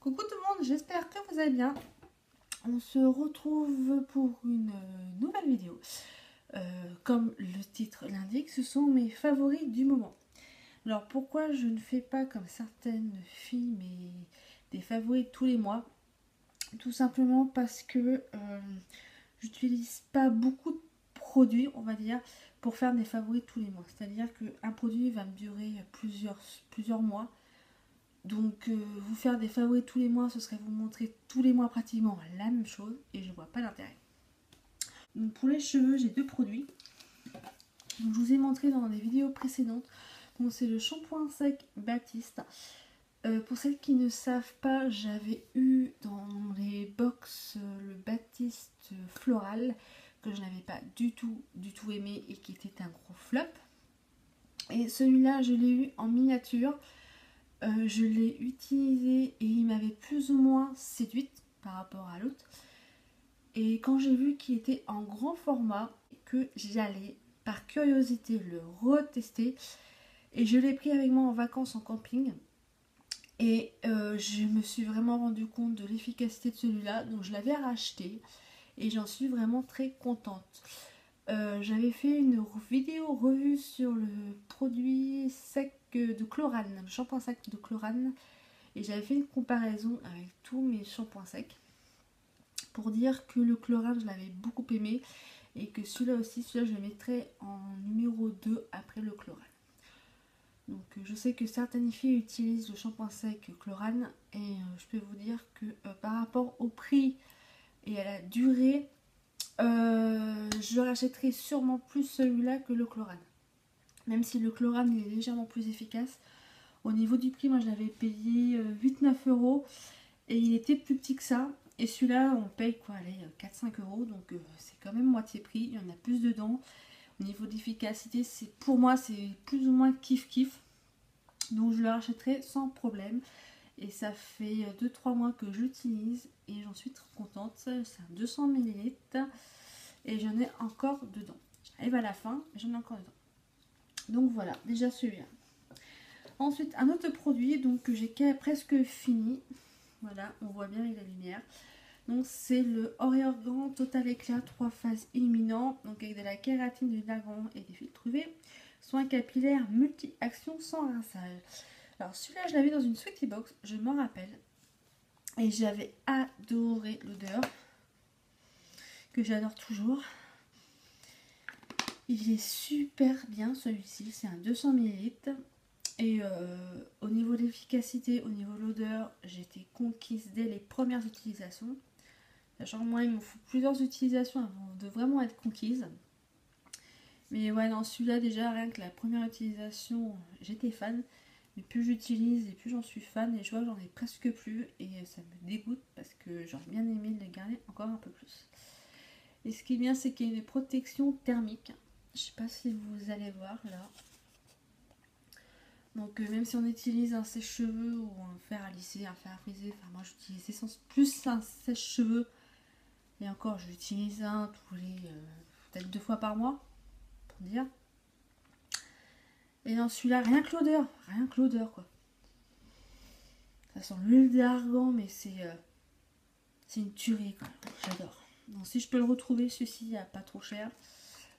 Coucou tout le monde, j'espère que vous allez bien. On se retrouve pour une nouvelle vidéo. Comme le titre l'indique, ce sont mes favoris du moment. Alors pourquoi je ne fais pas comme certaines filles, mais des favoris tous les mois? Tout simplement parce que j'utilise pas beaucoup de produits, on va dire, pour faire des favoris tous les mois. C'est-à-dire qu'un produit va me durer plusieurs mois. Donc vous faire des favoris tous les mois, ce serait vous montrer tous les mois pratiquement la même chose et je vois pas l'intérêt. Donc pour les cheveux, j'ai deux produits. Donc, je vous ai montré dans des vidéos précédentes. Donc c'est le shampoing sec Baptiste. Pour celles qui ne savent pas, j'avais eu dans les box le Baptiste floral que je n'avais pas du tout aimé et qui était un gros flop. Et celui-là, je l'ai eu en miniature. Je l'ai utilisé et il m'avait plus ou moins séduite par rapport à l'autre. Et quand j'ai vu qu'il était en grand format, que j'allais par curiosité le retester, et je l'ai pris avec moi en vacances en camping. Et je me suis vraiment rendu compte de l'efficacité de celui-là, donc je l'avais racheté et j'en suis vraiment très contente. J'avais fait une vidéo revue sur le produit sec de Chlorane, le shampoing sec de Chlorane, et j'avais fait une comparaison avec tous mes shampoings secs pour dire que le Chlorane je l'avais beaucoup aimé et que celui-là aussi, je le mettrais en numéro 2 après le Chlorane. Donc je sais que certaines filles utilisent le shampoing sec Chlorane et je peux vous dire que par rapport au prix et à la durée, je rachèterai sûrement plus celui-là que le Chlorane. Même si le Chlorane est légèrement plus efficace. Au niveau du prix, moi je l'avais payé 8-9 euros et il était plus petit que ça. Et celui-là, on paye quoi, allez, 4-5 euros, donc c'est quand même moitié prix. Il y en a plus dedans. Au niveau d'efficacité, pour moi, c'est plus ou moins kiff-kiff. Donc je le rachèterai sans problème. Et ça fait 2-3 mois que j'utilise et j'en suis très contente. C'est un 200 ml et j'en ai encore dedans. J'arrive à la fin, mais j'en ai encore dedans. Donc voilà, déjà celui-là. Ensuite, un autre produit donc, que j'ai presque fini. Voilà, on voit bien avec la lumière. Donc c'est le Origan Total Éclat 3 phases illuminant. Donc avec de la kératine, du lagon et des filtres UV. Soins capillaires multi-action sans rinçage. Alors celui-là, je l'avais dans une Sweetie Box, je m'en rappelle. Et j'avais adoré l'odeur. Que j'adore toujours. Il est super bien celui-ci, c'est un 200 ml. Et au niveau de l'efficacité, au niveau de l'odeur, j'étais conquise dès les premières utilisations. Sachant que moi, il me faut plusieurs utilisations avant de vraiment être conquise. Mais ouais, non, celui-là, déjà, rien que la première utilisation, j'étais fan. Mais plus j'utilise et plus j'en suis fan. Et je vois que j'en ai presque plus. Et ça me dégoûte parce que j'aurais bien aimé le garder encore un peu plus. Et ce qui est bien, c'est qu'il y a une protection thermique. Je sais pas si vous allez voir là. Donc même si on utilise un sèche-cheveux ou un fer à lisser, un fer à friser, enfin moi j'utilise plus un sèche-cheveux. Et encore, j'utilise un tous les peut-être 2 fois par mois, pour dire. Et dans celui-là, rien que l'odeur quoi. Ça sent l'huile d'argan, mais c'est une tuerie quoi. J'adore. Donc si je peux le retrouver, celui-ci à pas trop cher,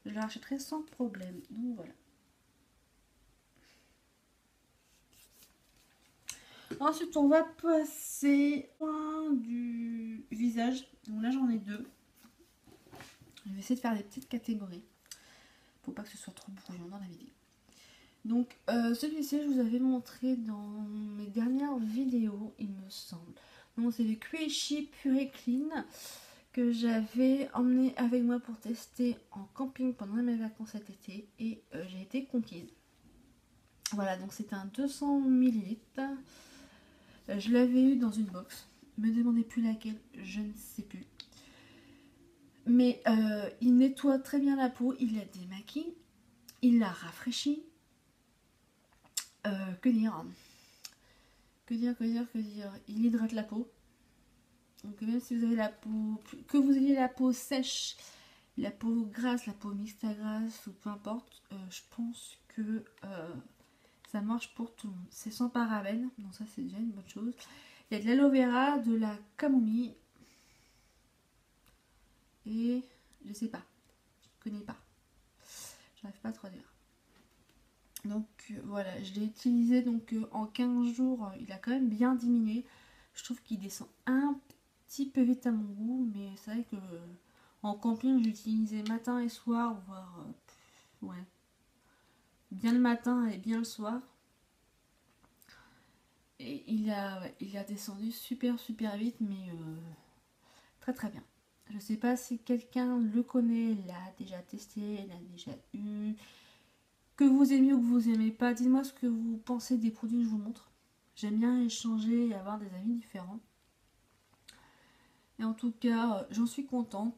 je le rachèterai sans problème. Donc voilà. Ensuite, on va passer au point du visage. Donc là, j'en ai deux. Je vais essayer de faire des petites catégories. Faut pas que ce soit trop brouillon dans la vidéo. Donc, celui-ci, je vous avais montré dans mes dernières vidéos, il me semble. Donc, c'est le Queishi Purée Clean que j'avais emmené avec moi pour tester en camping pendant mes vacances cet été. Et j'ai été conquise. Voilà, donc c'est un 200 ml. Je l'avais eu dans une box. Me demandez plus laquelle, je ne sais plus. Mais il nettoie très bien la peau, il la démaquille, il la rafraîchit. Que dire il hydrate la peau. Donc même si vous avez la peau, que vous ayez la peau sèche, la peau grasse, la peau mixte à grasse ou peu importe, je pense que ça marche pour tout le monde. C'est sans parabènes, donc ça c'est déjà une bonne chose. Il y a de l'aloe vera, de la camomille et je sais pas, je connais pas, j'arrive pas à traduire. Donc voilà, je l'ai utilisé donc en 15 jours, il a quand même bien diminué. Je trouve qu'il descend un petit peu vite à mon goût, mais c'est vrai que en camping j'utilisais matin et soir, voire ouais, bien le matin et bien le soir. Et il a descendu super vite, mais très très bien. Je sais pas si quelqu'un le connaît, l'a déjà testé, l'a déjà eu, que vous aimez ou que vous aimez pas. Dites-moi ce que vous pensez des produits que je vous montre. J'aime bien échanger et avoir des avis différents. Et en tout cas, j'en suis contente.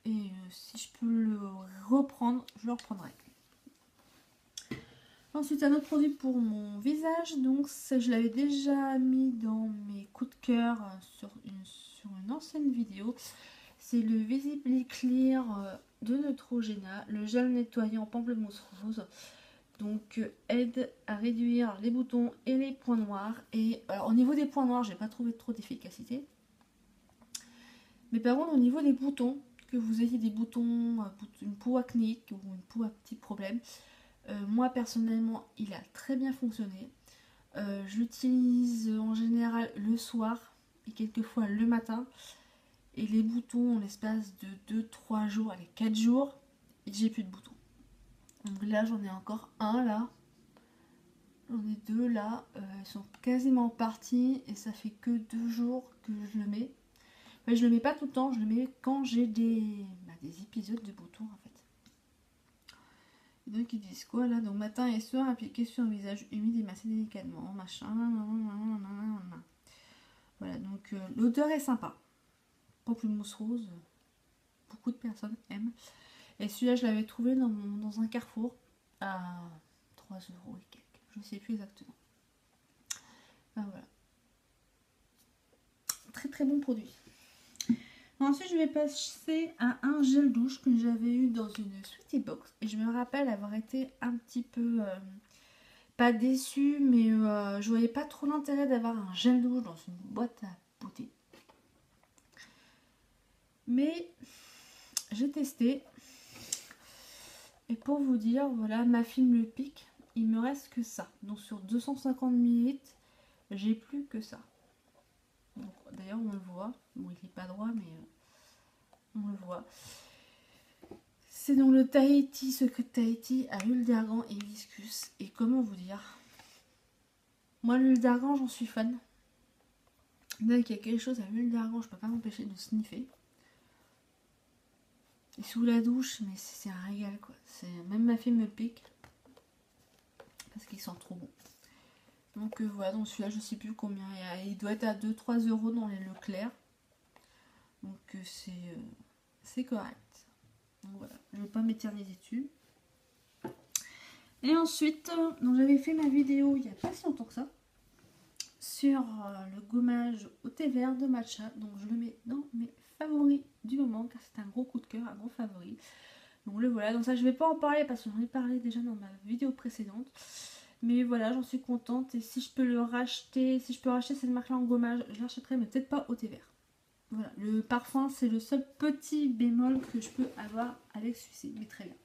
Et si je peux le reprendre, je le reprendrai. Ensuite, un autre produit pour mon visage. Donc, ça, je l'avais déjà mis dans mes coups de cœur sur une ancienne vidéo. C'est le Visibly Clear de Neutrogena, le gel nettoyant pamplemousse rose. Donc aide à réduire les boutons et les points noirs. Et alors, au niveau des points noirs, j'ai pas trouvé trop d'efficacité. Mais par contre, au niveau des boutons, que vous ayez des boutons, une peau acnéique ou une peau à petits problèmes, moi personnellement, il a très bien fonctionné. Je l'utilise en général le soir et quelquefois le matin. Et les boutons, en l'espace de 2-3 jours, allez 4 jours, j'ai plus de boutons. Donc là, j'en ai encore un là. J'en ai deux là. Ils sont quasiment partis et ça fait que 2 jours que je le mets. Mais je le mets pas tout le temps, je le mets quand j'ai des épisodes de boutons en fait. Et donc ils disent quoi là? Donc matin et soir, appliquer sur un visage humide et masser délicatement, machin. Voilà, donc l'odeur est sympa. Pamplemousse rose, beaucoup de personnes aiment. Et celui-là, je l'avais trouvé dans un carrefour à 3 € et quelques. Je ne sais plus exactement. Enfin, voilà. Très très bon produit. Ensuite, je vais passer à un gel douche que j'avais eu dans une Sweetie Box. Et je me rappelle avoir été un petit peu, pas déçue, mais je voyais pas trop l'intérêt d'avoir un gel douche dans une boîte à beauté. Mais j'ai testé. Et pour vous dire, voilà, ma film le pique. Il me reste que ça. Donc sur 250 ml, j'ai plus que ça. D'ailleurs, on le voit. Bon, il n'est pas droit, mais on le voit. C'est donc le Tahiti, Secret Tahiti à l'huile d'argan et hibiscus. Et comment vous dire? Moi, l'huile d'argan, j'en suis fan. Dès qu'il y a quelque chose à l'huile d'argan, je peux pas m'empêcher de sniffer. Et sous la douche, mais c'est un régal quoi. Même ma fille me pique. Parce qu'ils sont trop bons. Donc voilà, donc celui-là, je sais plus combien. Il doit être à 2-3 € dans les Leclerc. Donc c'est correct. Donc voilà, je vais pas m'éterniser dessus. Et ensuite, donc j'avais fait ma vidéo il n'y a pas si longtemps que ça. Sur le gommage au thé vert de matcha. Donc je le mets dans mes favoris du moment. Car c'est un gros coup de cœur, un gros favori. Donc le voilà. Donc ça, je vais pas en parler parce que j'en ai parlé déjà dans ma vidéo précédente. Mais voilà, j'en suis contente. Et si je peux le racheter, si je peux racheter cette marque-là en gommage, je l'achèterai, mais peut-être pas au thé vert. Voilà, le parfum, c'est le seul petit bémol que je peux avoir avec celui-ci. Mais très bien.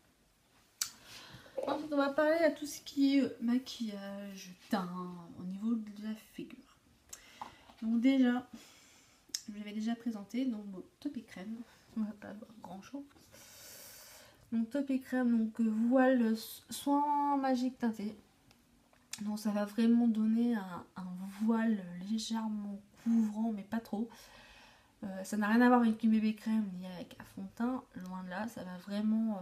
Ensuite, on va parler à tout ce qui est maquillage, teint, au niveau de la figure. Donc déjà, je l'avais déjà présenté, donc bon, top et crème. On va pas avoir grand-chose. Donc top et crème, donc voile soin magique teinté. Donc ça va vraiment donner un voile légèrement couvrant, mais pas trop. Ça n'a rien à voir avec une bébé crème ni avec un fond de teint, loin de là. Ça va vraiment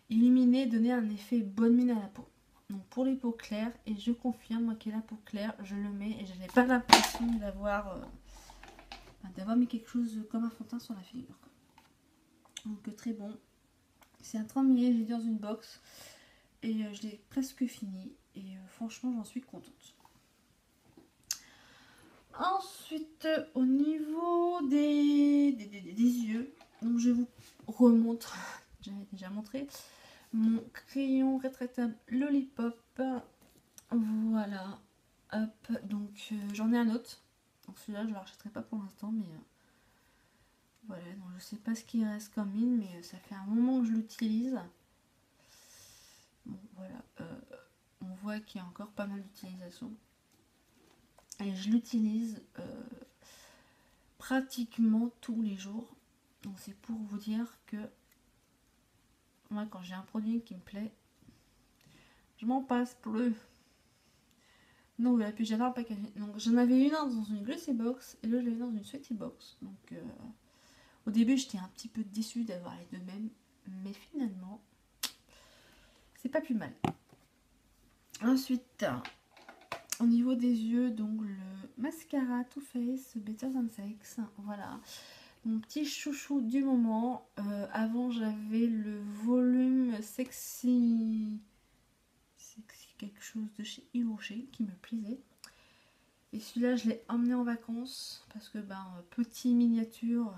illuminer, donner un effet bonne mine à la peau. Donc pour les peaux claires, et je confirme, moi qui ai la peau claire, je le mets et je n'ai pas l'impression d'avoir mis quelque chose comme un fond de teint sur la figure. Donc très bon. C'est un 30 ml, j'ai dit dans une box. Et je l'ai presque fini. Et franchement, j'en suis contente. Ensuite, au niveau des yeux, donc je vous remontre, j'avais déjà montré, mon crayon rétractable Lollipop. Voilà. Hop, donc j'en ai un autre. Donc celui-là, je ne le rachèterai pas pour l'instant, mais voilà. Donc je sais pas ce qu'il reste comme mine, mais ça fait un moment que je l'utilise. Bon, voilà. On voit qu'il y a encore pas mal d'utilisation. Et je l'utilise pratiquement tous les jours. Donc c'est pour vous dire que moi, quand j'ai un produit qui me plaît, je m'en passe plus. Donc voilà, puis j'adore le packaging. Donc j'en avais une dans une Glossy Box et l'autre je l'avais dans une Sweaty Box. Donc au début j'étais un petit peu déçue d'avoir les deux mêmes, mais finalement c'est pas plus mal. Ensuite, au niveau des yeux, donc le mascara Too Faced Better Than Sex. Voilà, mon petit chouchou du moment. Avant j'avais le volume sexy quelque chose de chez Yves Rocher qui me plaisait. Et celui-là, je l'ai emmené en vacances parce que, petit miniature,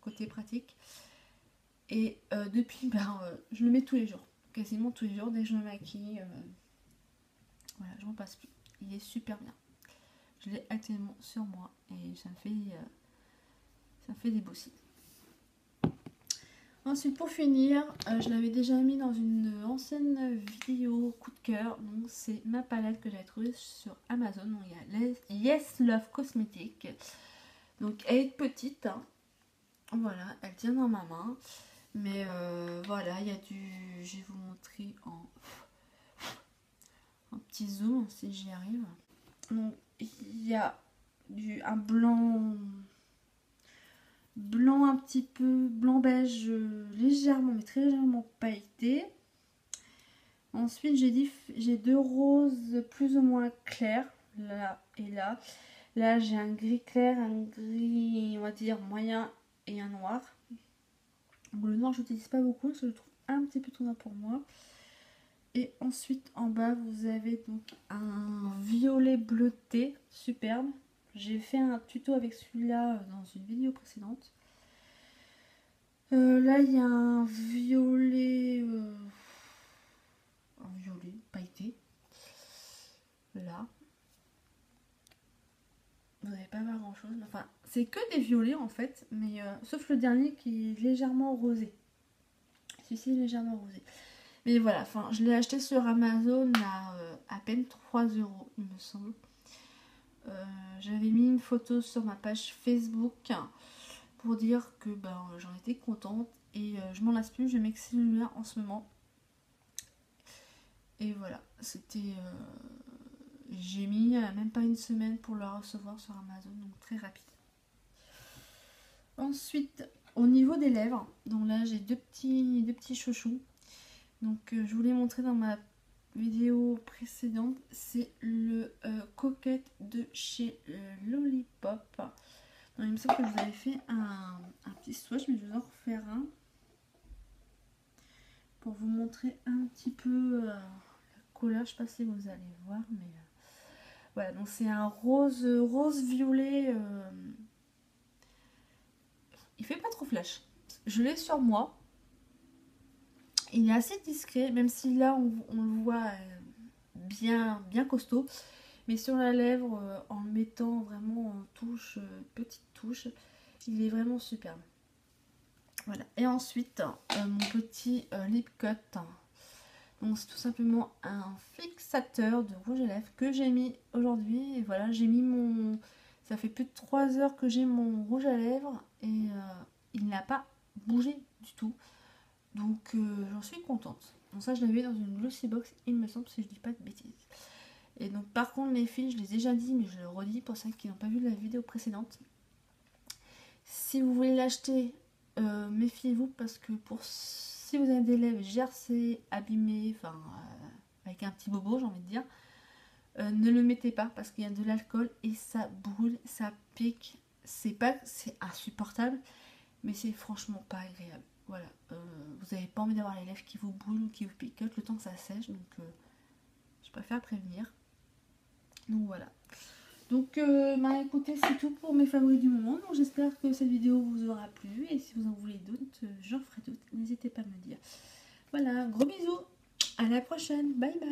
côté pratique. Et depuis, je le mets tous les jours. Quasiment tous les jours, dès que je me maquille. Voilà, je m'en passe plus. Il est super bien. Je l'ai actuellement sur moi et ça me fait des beaux signes. Ensuite, pour finir, je l'avais déjà mis dans une ancienne vidéo coup de cœur. Donc, c'est ma palette que j'avais trouvée sur Amazon. Donc, il y a Yes Love Cosmetics. Donc, elle est petite. Hein. Voilà, elle tient dans ma main. Mais voilà, il y a du... Je vais vous montrer en petit zoom si j'y arrive. Donc, il y a un blanc un petit peu blanc beige légèrement mais très légèrement pailleté. Ensuite j'ai deux roses plus ou moins clairs là et là. Là j'ai un gris clair, un gris on va dire moyen et un noir. Bon, le noir je n'utilise pas beaucoup parce que je le trouve un petit peu trop noir pour moi. Et ensuite en bas vous avez donc un violet bleuté superbe. J'ai fait un tuto avec celui-là dans une vidéo précédente. Là, il y a un violet pailleté. Là. Vous n'allez pas voir grand chose. Enfin, c'est que des violets en fait. Mais sauf le dernier qui est légèrement rosé. Celui-ci est légèrement rosé. Mais voilà, enfin, je l'ai acheté sur Amazon à peine 3 €, il me semble. J'avais mis une photo sur ma page Facebook pour dire que j'en étais contente et je m'en lasse plus, je mets que celui-là en ce moment. Et voilà, c'était... j'ai mis même pas une semaine pour le recevoir sur Amazon, donc très rapide. Ensuite, au niveau des lèvres, donc là j'ai deux petits chouchous. Donc je vous l'ai montré dans ma vidéo précédente, c'est le Coquette de chez Lollipop. Donc, il me semble que je vous avais fait un petit swatch, mais je vais vous en refaire un pour vous montrer un petit peu la couleur. Je sais pas si vous allez voir, mais voilà. Donc c'est un rose violet. Il fait pas trop flash. Je l'ai sur moi. Il est assez discret, même si là on le voit bien costaud. Mais sur la lèvre, en le mettant vraiment en touche, petite touche, il est vraiment superbe. Voilà. Et ensuite, mon petit lip cut. Donc c'est tout simplement un fixateur de rouge à lèvres que j'ai mis aujourd'hui. Et voilà, j'ai mis mon... Ça fait plus de 3 heures que j'ai mon rouge à lèvres et il n'a pas bougé du tout. Donc j'en suis contente. Donc ça je l'avais dans une Glossy Box, il me semble, si je dis pas de bêtises. Et donc par contre les filles, je les ai déjà dit, mais je le redis pour ceux qui n'ont pas vu la vidéo précédente. Si vous voulez l'acheter, méfiez-vous parce que si vous avez des lèvres gercées, abîmées, enfin avec un petit bobo j'ai envie de dire, ne le mettez pas parce qu'il y a de l'alcool et ça brûle, ça pique. C'est insupportable, mais c'est franchement pas agréable. Voilà, vous n'avez pas envie d'avoir les lèvres qui vous brûlent ou qui vous picotent le temps que ça sèche, donc je préfère prévenir. Donc voilà. Donc écoutez, c'est tout pour mes favoris du moment. Donc j'espère que cette vidéo vous aura plu et si vous en voulez d'autres, j'en ferai d'autres. N'hésitez pas à me le dire. Voilà, gros bisous. À la prochaine. Bye bye.